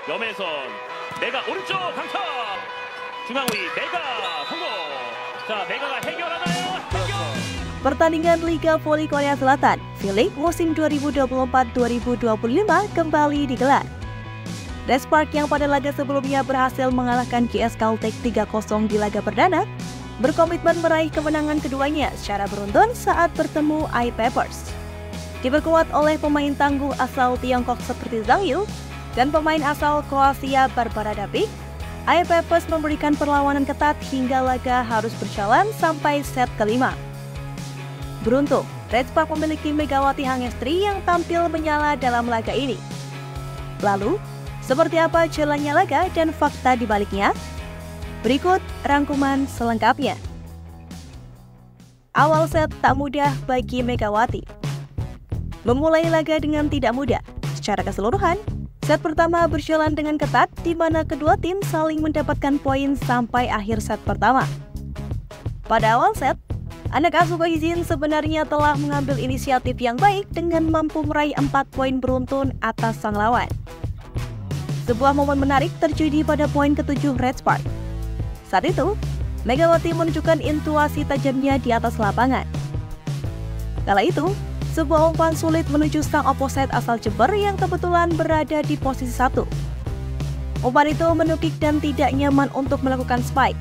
염혜선, 메가 오른쪽 강타. 중앙 위 메가 성공. 자, 메가가 해결하나요? 해결. Pertandingan Liga Voli Korea Selatan V-League musim 2024-2025 kembali digelar. Respark yang pada laga sebelumnya berhasil mengalahkan GS Caltech 3-0 di laga perdana, berkomitmen meraih kemenangan keduanya secara beruntun saat bertemu I-Papers. Diperkuat oleh pemain tangguh asal Tiongkok seperti Zhang Yu dan pemain asal Kroasia Barbara Dapic, I-Papers memberikan perlawanan ketat hingga laga harus berjalan sampai set kelima. Beruntung, Respark memiliki Megawati Hangestri yang tampil menyala dalam laga ini. Lalu, seperti apa jalannya laga dan fakta di baliknya? Berikut rangkuman selengkapnya. Awal set tak mudah bagi Megawati. Memulai laga dengan tidak mudah. Secara keseluruhan, set pertama berjalan dengan ketat di mana kedua tim saling mendapatkan poin sampai akhir set pertama. Pada awal set, anak asuh Ko Hee-jin sebenarnya telah mengambil inisiatif yang baik dengan mampu meraih 4 poin beruntun atas sang lawan. Sebuah momen menarik terjadi pada poin ke-7 Respark. Saat itu, Megawati menunjukkan intuisi tajamnya di atas lapangan. Kala itu, sebuah umpan sulit menuju sang opposite asal Jember yang kebetulan berada di posisi 1. Umpan itu menukik dan tidak nyaman untuk melakukan spike.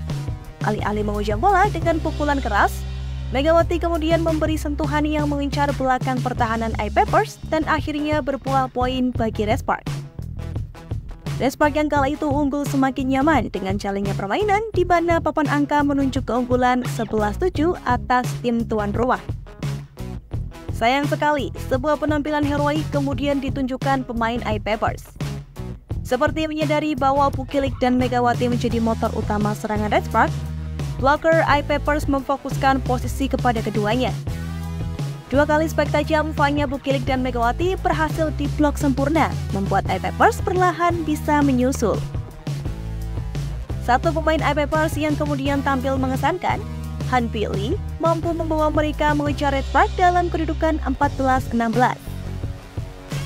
Alih-alih menghujam bola dengan pukulan keras, Megawati kemudian memberi sentuhan yang mengincar belakang pertahanan I-Papers dan akhirnya berbuah poin bagi Respark. Respark yang kala itu unggul semakin nyaman dengan jalannya permainan di mana papan angka menunjuk keunggulan 11-7 atas tim tuan rumah. Sayang sekali, sebuah penampilan heroik kemudian ditunjukkan pemain I-Papers. Seperti menyadari bahwa Bukilik dan Megawati menjadi motor utama serangan Respark, blocker I-Papers memfokuskan posisi kepada keduanya. 2 kali spike tajam Fanya Bukilik dan Megawati berhasil diblok sempurna, membuat I-Papers perlahan bisa menyusul. Satu pemain I-Papers yang kemudian tampil mengesankan, Han Pili, mampu membawa mereka mengejar Respark dalam kedudukan 14-16.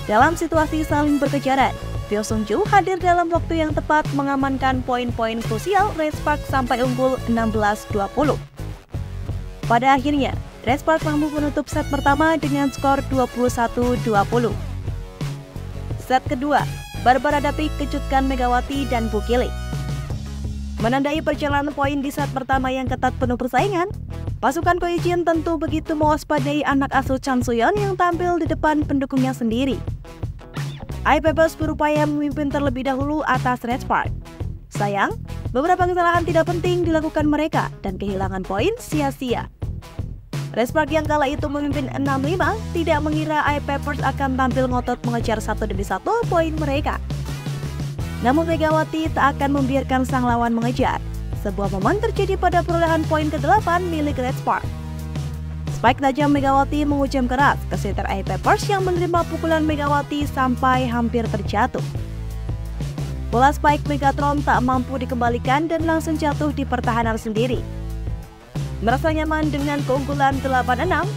Dalam situasi saling berkejaran, Pyo Sung-ju hadir dalam waktu yang tepat mengamankan poin-poin krusial Respark sampai unggul 16-20. Pada akhirnya, Respark mampu menutup set pertama dengan skor 21-20. Set kedua, Barbara Dapic kejutkan Megawati dan Bukilik. Menandai perjalanan poin di set pertama yang ketat penuh persaingan, pasukan Ko Hee-jin tentu begitu mewaspadai anak asuh Chan Soo-yeon yang tampil di depan pendukungnya sendiri. I-Papers berupaya memimpin terlebih dahulu atas Respark. Sayang, beberapa kesalahan tidak penting dilakukan mereka dan kehilangan poin sia-sia. Respark yang kala itu memimpin 6-5 tidak mengira I-Papers akan tampil ngotot mengejar satu demi satu poin mereka. Namun Megawati tak akan membiarkan sang lawan mengejar. Sebuah momen terjadi pada perolehan poin ke-8 milik Respark. Spike tajam Megawati menghujam keras ke setter I-Papers yang menerima pukulan Megawati sampai hampir terjatuh. Bola spike Megatron tak mampu dikembalikan dan langsung jatuh di pertahanan sendiri. Merasa nyaman dengan keunggulan 8-6?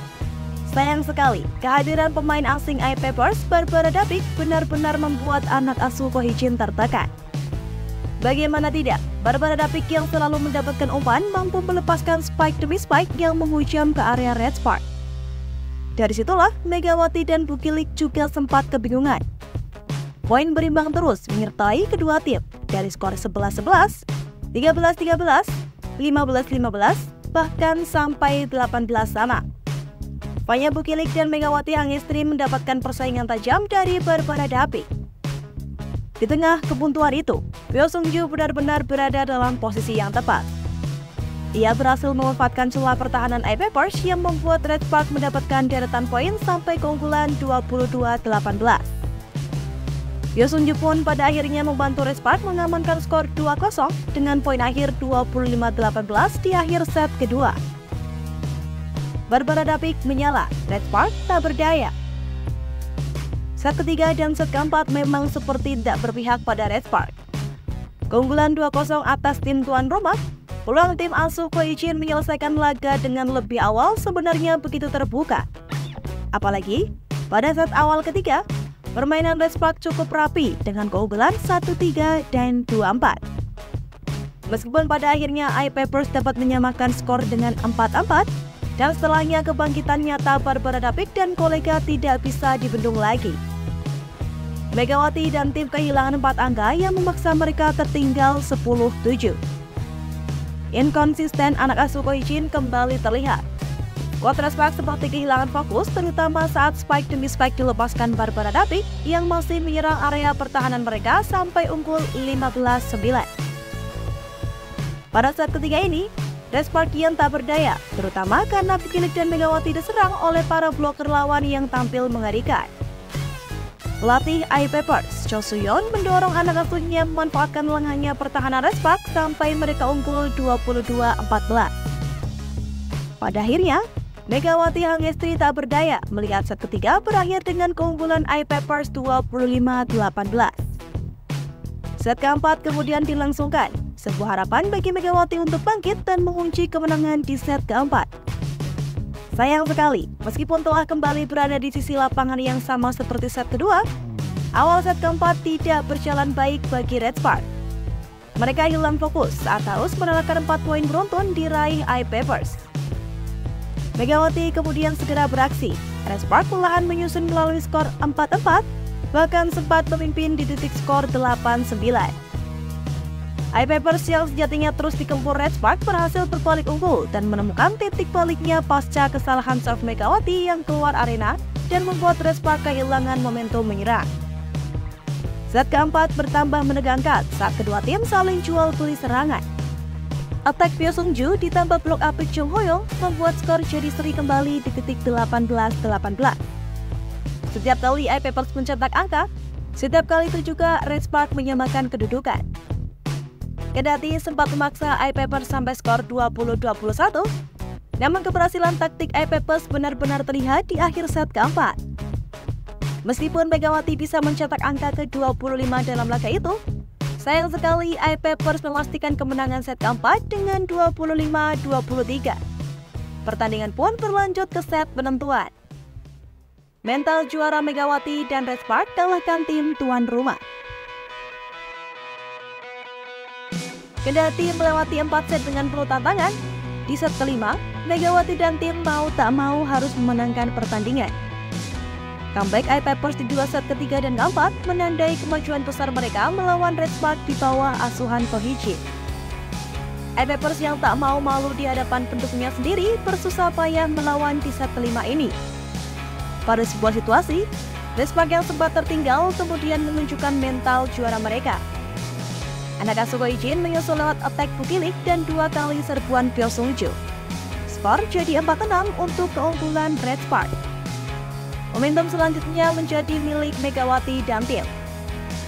Sayang sekali, kehadiran pemain asing I-Papers Barbara Dapic benar-benar membuat anak asuh Ko Hee-jin tertekan. Bagaimana tidak, Barbara Dapic yang selalu mendapatkan umpan mampu melepaskan spike demi spike yang menghujam ke area Respark. Dari situlah Megawati dan Bukilik juga sempat kebingungan. Poin berimbang terus menyertai kedua tim dari skor 11-11, 13-13, 15-15, bahkan sampai 18 sama. Fanya Bukilik dan Megawati Hangestri mendapatkan persaingan tajam dari Barbara Dapic. Di tengah kebuntuan itu, Pyo Sung-ju benar-benar berada dalam posisi yang tepat. Ia berhasil memanfaatkan celah pertahanan I-Papers yang membuat Respark mendapatkan deretan poin sampai keunggulan 22-18. Pyo Sung-ju pun pada akhirnya membantu Respark mengamankan skor 2-0 dengan poin akhir 25-18 di akhir set kedua. Barbara Dapic menyala, Respark tak berdaya. Set ketiga dan set keempat memang seperti tidak berpihak pada Respark. Keunggulan 2-0 atas tim tuan rumah, peluang tim asuh Ko Hee-jin menyelesaikan laga dengan lebih awal sebenarnya begitu terbuka. Apalagi, pada set awal ketiga, Permainan Red Spark cukup rapi dengan keunggulan 1-3 dan 2-4. Meskipun pada akhirnya iPapers dapat menyamakan skor dengan 4-4, dan setelahnya kebangkitan nyata Barbara Dapik dan kolega tidak bisa dibendung lagi. Megawati dan tim kehilangan 4 angka yang memaksa mereka tertinggal 10-7. Inkonsisten anak asuh Ko Hee-jin kembali terlihat. Skuad Red Spark seperti kehilangan fokus, terutama saat spike demi spike dilepaskan Barbara Dapik yang masih menyerang area pertahanan mereka sampai unggul 15-9. Pada set ketiga ini, Red Spark kian tak berdaya, terutama karena Bukilik dan Megawati diserang oleh para bloker lawan yang tampil mengerikan. Pelatih iPapers, Cho Soo-yeon, mendorong anak asuhnya memanfaatkan lengahnya pertahanan Red Spark sampai mereka unggul 22-14. Pada akhirnya, Megawati Hangestri tak berdaya melihat set ketiga berakhir dengan keunggulan iPapers 25-18. Set keempat kemudian dilangsungkan, sebuah harapan bagi Megawati untuk bangkit dan mengunci kemenangan di set keempat. Sayang sekali, meskipun telah kembali berada di sisi lapangan yang sama seperti set kedua, awal set keempat tidak berjalan baik bagi Red Spark. Mereka hilang fokus saat harus mengalahkan 4 poin beruntun diraih iPapers. Megawati kemudian segera beraksi. Red Spark perlahan menyusun melalui skor 4-4, bahkan sempat memimpin di titik skor 8-9. iPapers yang sejatinya terus dikempur Red Spark berhasil berbalik unggul dan menemukan titik baliknya pasca kesalahan serve Megawati yang keluar arena dan membuat Red Spark kehilangan momentum menyerang. Set keempat bertambah menegangkan saat kedua tim saling jual beli serangan. Attack Pyo Sung-ju ditambah blok apik Jung Ho-young membuat skor jadi seri kembali di titik 18-18. Setiap kali iPapers mencetak angka, setiap kali itu juga Red Spark menyamakan kedudukan. Kendati sempat memaksa iPapers sampai skor 20-21, namun keberhasilan taktik iPapers benar-benar terlihat di akhir set keempat. Meskipun Megawati bisa mencetak angka ke-25 dalam laga itu, sayang sekali iPapers memastikan kemenangan set keempat dengan 25-23. Pertandingan pun berlanjut ke set penentuan. Mental juara Megawati dan Red Spark kalahkan tim tuan rumah. Kendati melewati 4 set dengan penuh tantangan, di set kelima, Megawati dan tim mau tak mau harus memenangkan pertandingan. Comeback iPapers di 2 set ketiga dan keempat menandai kemajuan besar mereka melawan Red Spark di bawah asuhan Ko Hee-jin. iPapers yang tak mau malu di hadapan pendukungnya sendiri bersusah payah melawan di set kelima ini. Pada sebuah situasi, Red Spark yang sempat tertinggal kemudian menunjukkan mental juara mereka. Anak asuh Ko Hee-jin menyusul lewat attack Bukilik dan 2 kali serbuan Pyo Sung-ju. Skor jadi 4-6 untuk keunggulan Red Spark. Momentum selanjutnya menjadi milik Megawati dan tim.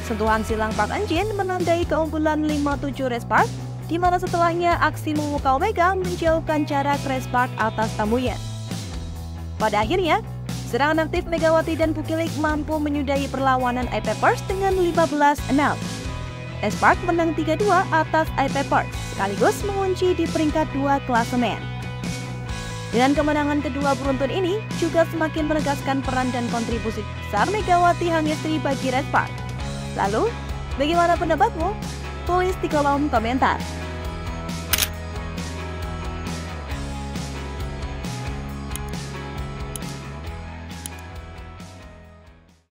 Sentuhan silang Park An-jin menandai keunggulan 5-7 Red Spark, di mana setelahnya aksi memukau Mega menjauhkan jarak Red Spark atas tamunya. Pada akhirnya, serangan aktif Megawati dan Bukilik mampu menyudahi perlawanan iPapers dengan 15-6. Red Spark menang 3-2 atas iPapers, sekaligus mengunci di peringkat 2 klasemen. Dengan kemenangan kedua beruntun ini juga semakin menegaskan peran dan kontribusi besar Megawati Hangestri bagi Red Spark. Lalu, bagaimana pendapatmu? Tulis di kolom komentar.